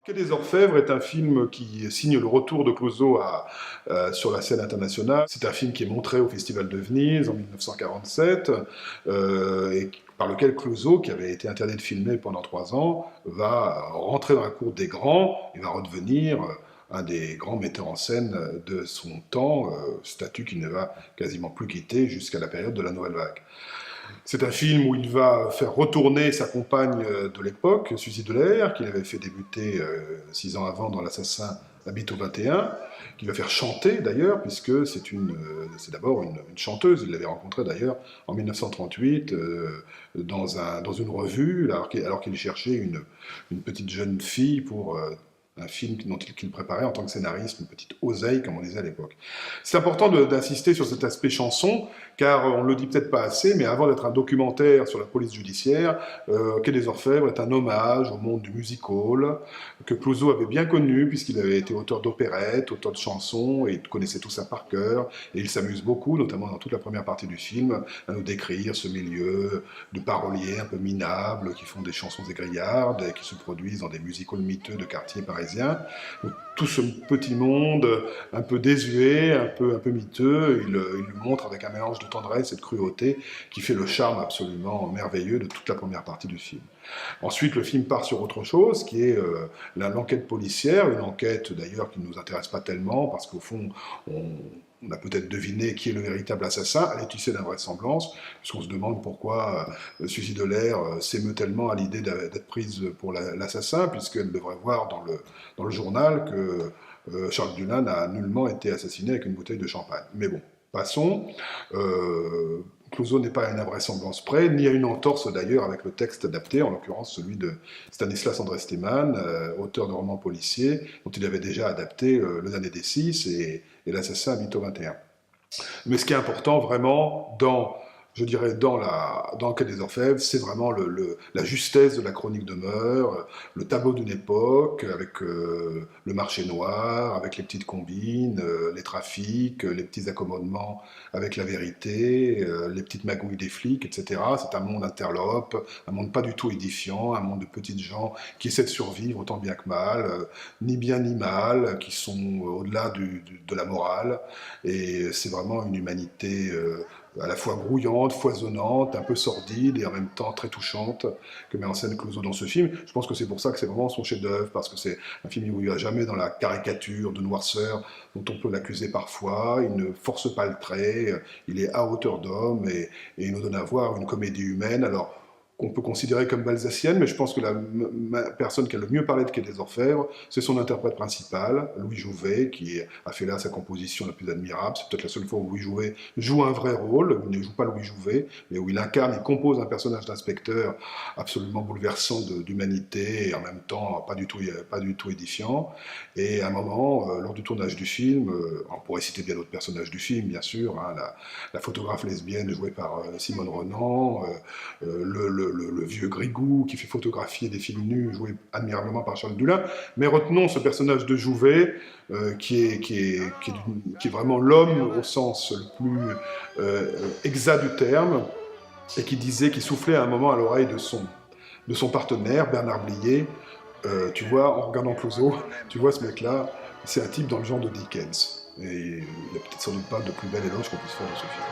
Quai des Orfèvres est un film qui signe le retour de Clouseau sur la scène internationale. C'est un film qui est montré au Festival de Venise en 1947 et par lequel Clouseau, qui avait été interdit de filmer pendant 3 ans, va rentrer dans la cour des grands et va redevenir un des grands metteurs en scène de son temps, statut qu'il ne va quasiment plus quitter jusqu'à la période de la Nouvelle Vague. C'est un film où il va faire retourner sa compagne de l'époque, Suzy Delair, qu'il avait fait débuter 6 ans avant dans L'Assassin habite au 21, qu'il va faire chanter d'ailleurs, puisque c'est d'abord une chanteuse. Il l'avait rencontrée d'ailleurs en 1938 dans une revue, alors qu'il cherchait une petite jeune fille pour un film qu'il préparait en tant que scénariste, une petite oseille, comme on disait à l'époque. C'est important d'insister sur cet aspect chanson, car on ne le dit peut-être pas assez, mais avant d'être un documentaire sur la police judiciaire, Quai des Orfèvres est un hommage au monde du music hall, que Clouseau avait bien connu, puisqu'il avait été auteur d'opérettes, auteur de chansons, et il connaissait tout ça par cœur, et il s'amuse beaucoup, notamment dans toute la première partie du film, à nous décrire ce milieu de paroliers un peu minables, qui font des chansons égrillardes, et qui se produisent dans des music halls miteux de quartiers parisiens. Donc, tout ce petit monde un peu désuet, un peu miteux, il le montre avec un mélange de tendresse et de cruauté qui fait le charme absolument merveilleux de toute la première partie du film. Ensuite, le film part sur autre chose, qui est l'enquête policière, une enquête d'ailleurs qui ne nous intéresse pas tellement, parce qu'au fond, on a peut-être deviné qui est le véritable assassin, elle est tissée d'invraisemblance, puisqu'on se demande pourquoi Suzy Delair s'émeut tellement à l'idée d'être prise pour l'assassin, puisqu'elle devrait voir dans le journal que Charles Dullin n'a nullement été assassiné avec une bouteille de champagne. Mais bon, passons. Clouseau n'est pas à une invraisemblance près, ni à une entorse d'ailleurs avec le texte adapté, en l'occurrence celui de Stanislas André Stemann, auteur de romans policiers, dont il avait déjà adapté Le Damné des Six et L'Assassin habite au 21. Mais ce qui est important vraiment je dirais, dans le Quai des Orfèvres, c'est vraiment la justesse de la chronique de mœurs, le tableau d'une époque, avec le marché noir, avec les petites combines, les trafics, les petits accommodements avec la vérité, les petites magouilles des flics, etc. C'est un monde interlope, un monde pas du tout édifiant, un monde de petites gens qui essaient de survivre autant bien que mal, ni bien ni mal, qui sont au-delà de la morale. Et c'est vraiment une humanité à la fois grouillante, foisonnante, un peu sordide et en même temps très touchante que met en scène Clouseau dans ce film. Je pense que c'est pour ça que c'est vraiment son chef-d'œuvre, parce que c'est un film où il n'y va jamais dans la caricature de noirceur dont on peut l'accuser parfois. Il ne force pas le trait, il est à hauteur d'homme et il nous donne à voir une comédie humaine. Alors, qu'on peut considérer comme balsacienne, mais je pense que la personne qui a le mieux parlé de Quai des Orfèvres, c'est son interprète principal, Louis Jouvet, qui a fait là sa composition la plus admirable. C'est peut-être la seule fois où Louis Jouvet joue un vrai rôle, il ne joue pas Louis Jouvet, mais où il incarne, il compose un personnage d'inspecteur absolument bouleversant d'humanité et en même temps pas du tout édifiant. Et à un moment, lors du tournage du film, on pourrait citer bien d'autres personnages du film, bien sûr, hein, la photographe lesbienne jouée par Simone Renan, le vieux Grigou qui fait photographier des films nus joués admirablement par Charles Dullin. Mais retenons ce personnage de Jouvet qui est vraiment l'homme au sens le plus exact du terme et qui soufflait à un moment à l'oreille de son partenaire, Bernard Blier. Tu vois, en regardant Clouseau, tu vois ce mec-là, c'est un type dans le genre de Dickens. Et il n'y a peut-être sans doute pas de plus bel éloge qu'on puisse faire de ce film.